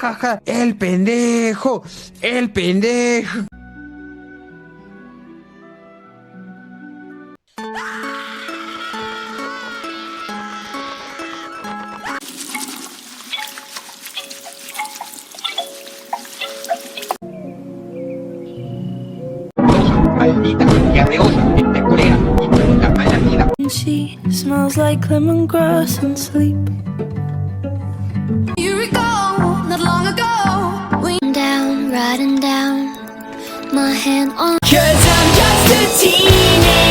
ja, ja. El pendejo. El pendejo. Maldita diarreosa, te culera y puta mala vida. She smells like lemongrass and sleep. You recall not long ago we down, riding down, my hand on. 'Cause I'm just a teenager.